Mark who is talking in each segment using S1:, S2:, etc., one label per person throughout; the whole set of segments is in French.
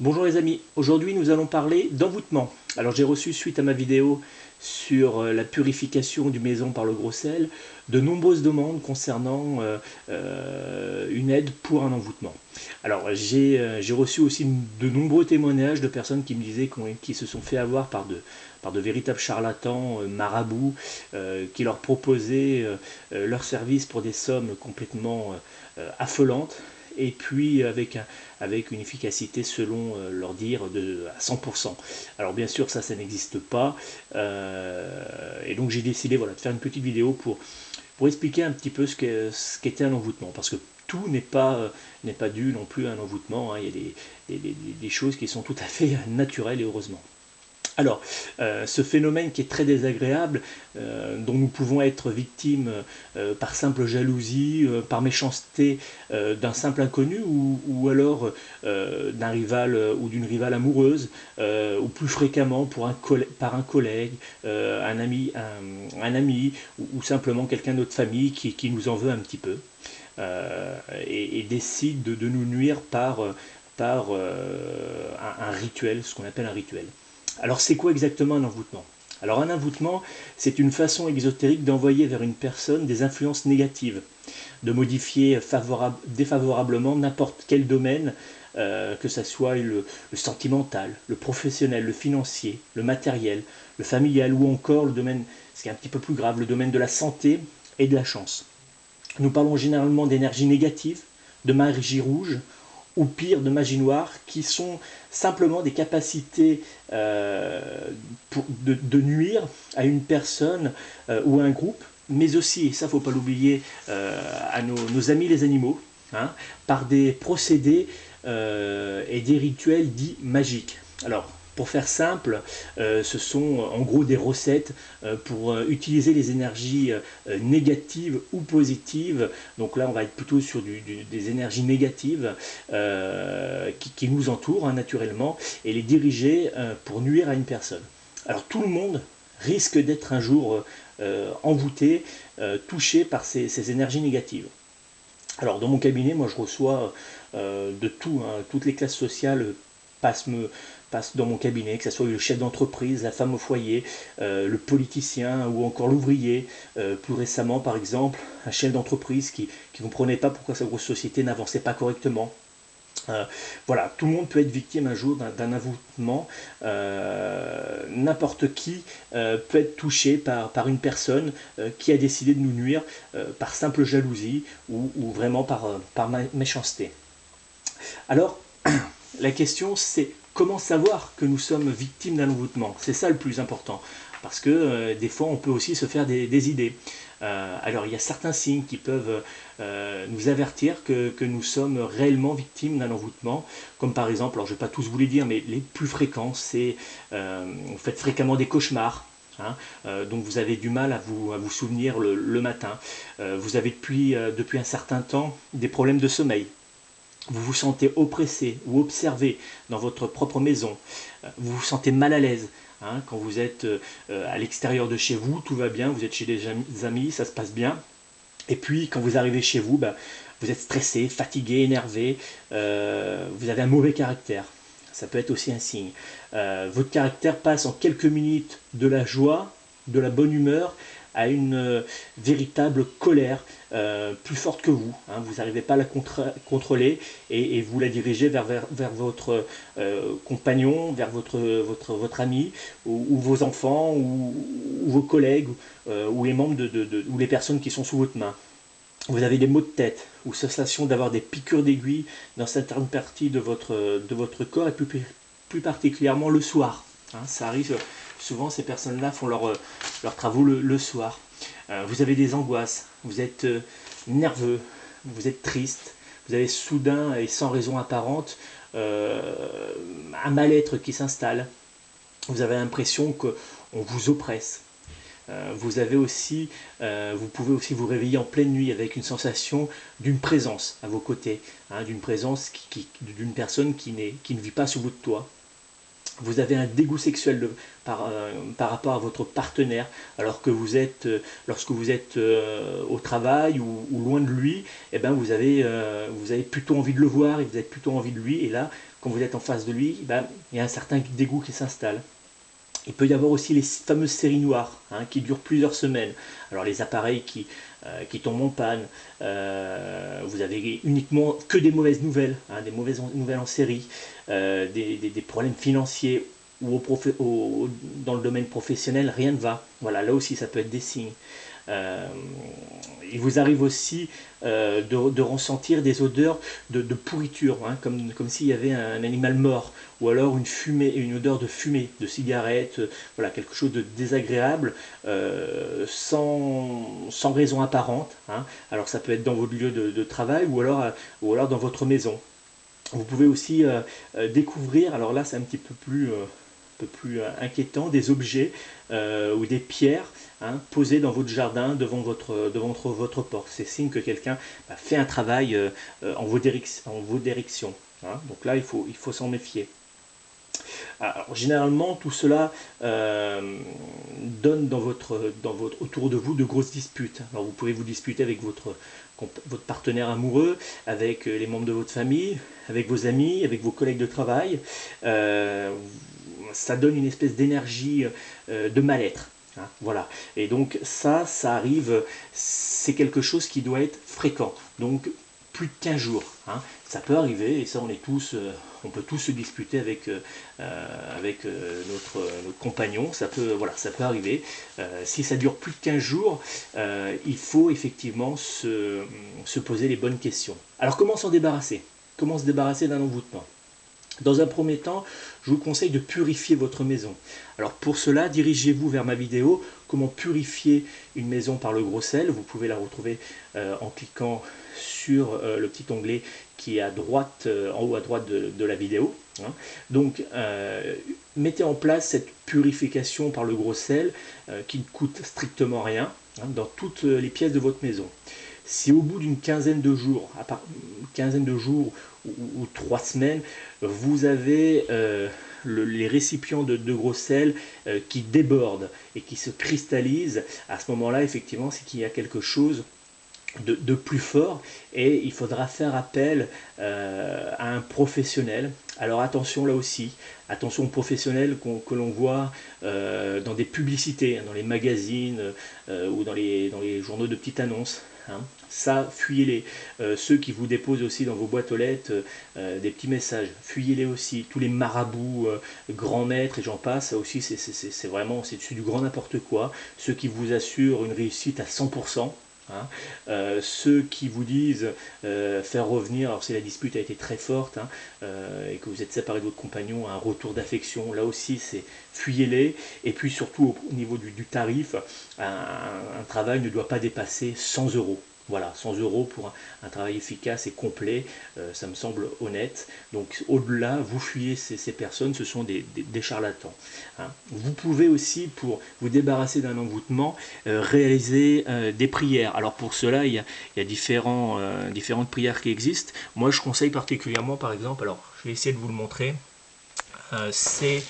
S1: Bonjour les amis, aujourd'hui nous allons parler d'envoûtement. Alors j'ai reçu suite à ma vidéo sur la purification du maison par le gros sel, de nombreuses demandes concernant une aide pour un envoûtement. Alors j'ai reçu aussi de nombreux témoignages de personnes qui me disaient qu'ils se sont fait avoir par de véritables charlatans, marabouts, qui leur proposaient leurs services pour des sommes complètement affolantes, et puis avec une efficacité selon leur dire à 100%. Alors bien sûr ça n'existe pas, et donc j'ai décidé voilà, de faire une petite vidéo pour expliquer un petit peu ce qu'était un envoûtement, parce que tout n'est pas dû non plus à un envoûtement, hein. Il y a des choses qui sont tout à fait naturelles et heureusement. Alors, ce phénomène qui est très désagréable, dont nous pouvons être victimes par simple jalousie, par méchanceté d'un simple inconnu, ou alors d'un rival ou d'une rivale amoureuse, ou plus fréquemment par un collègue, un ami ou simplement quelqu'un de notre famille qui nous en veut un petit peu, et décide de nous nuire par un rituel, ce qu'on appelle un rituel. Alors c'est quoi exactement un envoûtement? Alors un envoûtement, c'est une façon exotérique d'envoyer vers une personne des influences négatives, de modifier défavorablement n'importe quel domaine, que ce soit le sentimental, le professionnel, le financier, le matériel, le familial, ou encore le domaine, ce qui est un petit peu plus grave, le domaine de la santé et de la chance. Nous parlons généralement d'énergie négative, de magie rouge, ou pire de magie noire, qui sont simplement des capacités de nuire à une personne ou à un groupe, mais aussi, et ça faut pas l'oublier, à nos amis les animaux, hein, par des procédés et des rituels dits magiques. Alors, pour faire simple, ce sont en gros des recettes pour utiliser les énergies négatives ou positives. Donc là, on va être plutôt sur des énergies négatives qui nous entourent, hein, naturellement, et les diriger pour nuire à une personne. Alors tout le monde risque d'être un jour envoûté, touché par ces énergies négatives. Alors dans mon cabinet, moi je reçois de tout, hein. Toutes les classes sociales passent, passent dans mon cabinet, que ce soit le chef d'entreprise, la femme au foyer, le politicien ou encore l'ouvrier. Plus récemment par exemple, un chef d'entreprise qui ne comprenait pas pourquoi sa grosse société n'avançait pas correctement. Voilà, tout le monde peut être victime un jour d'un envoûtement. N'importe qui peut être touché par une personne qui a décidé de nous nuire par simple jalousie ou vraiment par méchanceté. Alors, la question c'est comment savoir que nous sommes victimes d'un envoûtement? C'est ça le plus important, parce que des fois on peut aussi se faire des idées. Alors il y a certains signes qui peuvent nous avertir que nous sommes réellement victimes d'un envoûtement, comme par exemple, alors je ne vais pas tous vous les dire, mais les plus fréquents, c'est vous faites fréquemment des cauchemars. Hein, donc vous avez du mal à vous souvenir le matin. Vous avez depuis un certain temps des problèmes de sommeil. Vous vous sentez oppressé ou observé dans votre propre maison. Vous vous sentez mal à l'aise. Hein, quand vous êtes à l'extérieur de chez vous, tout va bien, vous êtes chez des amis, ça se passe bien. Et puis quand vous arrivez chez vous, vous êtes stressé, fatigué, énervé, vous avez un mauvais caractère. Ça peut être aussi un signe. Votre caractère passe en quelques minutes de la joie, de la bonne humeur, à une véritable colère plus forte que vous. Hein. Vous n'arrivez pas à la contrôler et vous la dirigez vers votre compagnon, vers votre ami, ou vos enfants, ou vos collègues, ou les membres ou les personnes qui sont sous votre main. Vous avez des maux de tête ou sensation d'avoir des piqûres d'aiguilles dans certaines parties de votre corps, et plus particulièrement le soir. Hein, ça arrive souvent, ces personnes-là font leurs travaux le soir. Vous avez des angoisses, vous êtes nerveux, vous êtes triste, vous avez soudain et sans raison apparente un mal-être qui s'installe. Vous avez l'impression qu'on vous oppresse. Vous pouvez aussi vous réveiller en pleine nuit avec une sensation d'une présence à vos côtés, hein, d'une présence d'une personne qui ne vit pas sous votre toit. vous avez un dégoût sexuel par rapport à votre partenaire, alors que vous êtes, lorsque vous êtes au travail ou loin de lui, eh ben vous avez plutôt envie de le voir et vous avez plutôt envie de lui. Et là, quand vous êtes en face de lui, ben, il y a un certain dégoût qui s'installe. Il peut y avoir aussi les fameuses séries noires qui durent plusieurs semaines. Alors les appareils qui tombent en panne, vous avez uniquement que des mauvaises nouvelles, des mauvaises nouvelles en série, des problèmes financiers ou dans le domaine professionnel, rien ne va. Voilà, là aussi ça peut être des signes. Euh, il vous arrive aussi de ressentir des odeurs de pourriture, comme s'il y avait un animal mort, ou alors une odeur de fumée, de cigarette, voilà, quelque chose de désagréable, sans raison apparente. Alors ça peut être dans votre lieu de travail ou alors dans votre maison. Vous pouvez aussi découvrir, alors là c'est un petit peu plus inquiétant, des objets ou des pierres posées dans votre jardin devant votre porte. C'est signe que quelqu'un fait un travail en vos directions. Donc là, il faut s'en méfier. Alors, généralement, tout cela donne autour de vous de grosses disputes. Alors, vous pouvez vous disputer avec votre partenaire amoureux, avec les membres de votre famille, avec vos amis, avec vos collègues de travail. Euh, Ça donne une espèce d'énergie de mal-être. Voilà. Et donc ça arrive, c'est quelque chose qui doit être fréquent. Donc plus de 15 jours. Ça peut arriver, et ça on peut tous se disputer avec notre compagnon. Ça peut arriver. Si ça dure plus de 15 jours, il faut effectivement se poser les bonnes questions. Alors comment s'en débarrasser? Comment se débarrasser d'un envoûtement? Dans un premier temps, je vous conseille de purifier votre maison. Alors pour cela, dirigez-vous vers ma vidéo comment purifier une maison par le gros sel. Vous pouvez la retrouver en cliquant sur le petit onglet qui est à droite, en haut à droite de la vidéo. Donc mettez en place cette purification par le gros sel qui ne coûte strictement rien dans toutes les pièces de votre maison. Si au bout d'une quinzaine de jours, ou 3 semaines, vous avez les récipients de gros sel qui débordent et qui se cristallisent, à ce moment-là, effectivement, c'est qu'il y a quelque chose de plus fort et il faudra faire appel à un professionnel. Alors attention là aussi, attention aux professionnels que l'on voit dans des publicités, dans les magazines ou dans les journaux de petites annonces. Ça, fuyez-les. Ceux qui vous déposent aussi dans vos boîtes aux lettres des petits messages, fuyez-les aussi. Tous les marabouts, grands maîtres et j'en passe, ça aussi c'est vraiment c'est du grand n'importe quoi. Ceux qui vous assurent une réussite à 100%. Ceux qui vous disent faire revenir, alors si la dispute a été très forte et que vous êtes séparé de votre compagnon, un retour d'affection, là aussi c'est fuyez-les. Et puis surtout au niveau du tarif, un travail ne doit pas dépasser 100 euros. Voilà, 100 euros pour un travail efficace et complet, ça me semble honnête. Donc au-delà, vous fuyez ces personnes, ce sont des charlatans. Vous pouvez aussi, pour vous débarrasser d'un envoûtement, réaliser des prières. Alors pour cela, il y a différentes prières qui existent. Moi, je conseille particulièrement, par exemple, alors je vais essayer de vous le montrer, c'est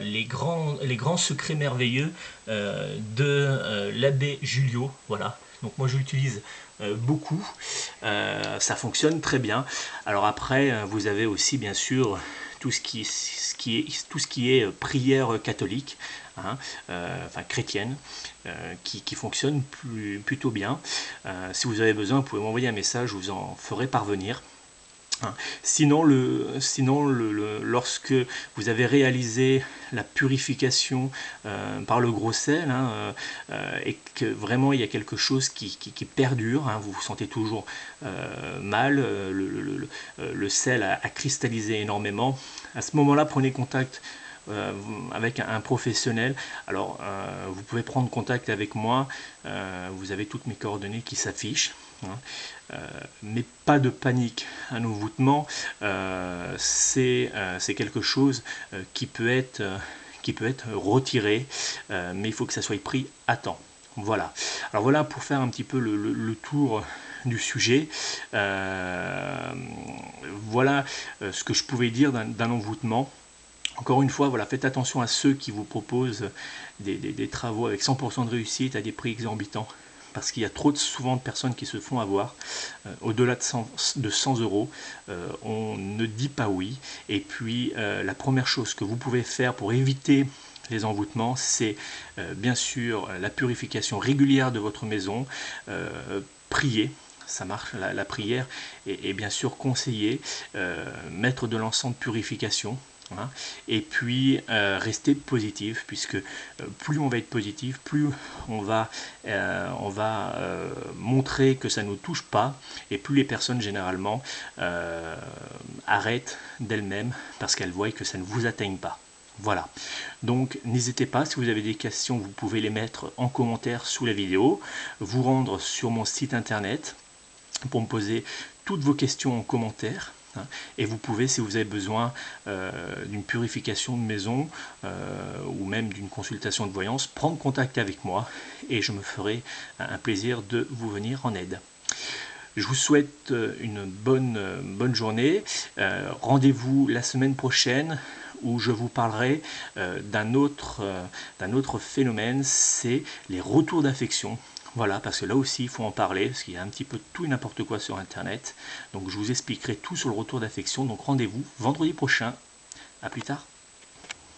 S1: les grands secrets merveilleux de l'abbé Julio. Voilà. Donc moi je l'utilise beaucoup, ça fonctionne très bien. Alors après vous avez aussi bien sûr tout ce qui est prière catholique, enfin chrétienne, qui fonctionne plutôt bien. Si vous avez besoin, vous pouvez m'envoyer un message, je vous en ferai parvenir. Sinon, lorsque vous avez réalisé la purification par le gros sel et que vraiment il y a quelque chose qui perdure, vous vous sentez toujours mal, le sel a cristallisé énormément, à ce moment-là prenez contact avec un professionnel. Alors vous pouvez prendre contact avec moi, vous avez toutes mes coordonnées qui s'affichent. Mais pas de panique. Un envoûtement, c'est quelque chose qui peut être retiré, mais il faut que ça soit pris à temps. Voilà. Alors voilà pour faire un petit peu le tour du sujet. Voilà ce que je pouvais dire d'un envoûtement. Encore une fois, voilà, faites attention à ceux qui vous proposent des travaux avec 100% de réussite à des prix exorbitants, parce qu'il y a trop souvent de personnes qui se font avoir. Au-delà de 100 euros, on ne dit pas oui. Et puis, la première chose que vous pouvez faire pour éviter les envoûtements, c'est bien sûr la purification régulière de votre maison, prier. Ça marche, la prière est bien sûr conseillée, mettre de l'encens de purification, hein, et puis rester positif, puisque plus on va être positif, plus on va montrer que ça ne nous touche pas, et plus les personnes généralement arrêtent d'elles-mêmes parce qu'elles voient que ça ne vous atteigne pas. Voilà, donc n'hésitez pas, si vous avez des questions, vous pouvez les mettre en commentaire sous la vidéo, vous rendre sur mon site internet pour me poser toutes vos questions en commentaire. Et vous pouvez, si vous avez besoin d'une purification de maison ou même d'une consultation de voyance, prendre contact avec moi et je me ferai un plaisir de vous venir en aide. Je vous souhaite une bonne journée. Rendez-vous la semaine prochaine où je vous parlerai d'un autre phénomène, c'est les retours d'affection. Voilà, parce que là aussi, il faut en parler, parce qu'il y a un petit peu tout et n'importe quoi sur Internet. Donc je vous expliquerai tout sur le retour d'affection. Donc rendez-vous vendredi prochain. À plus tard.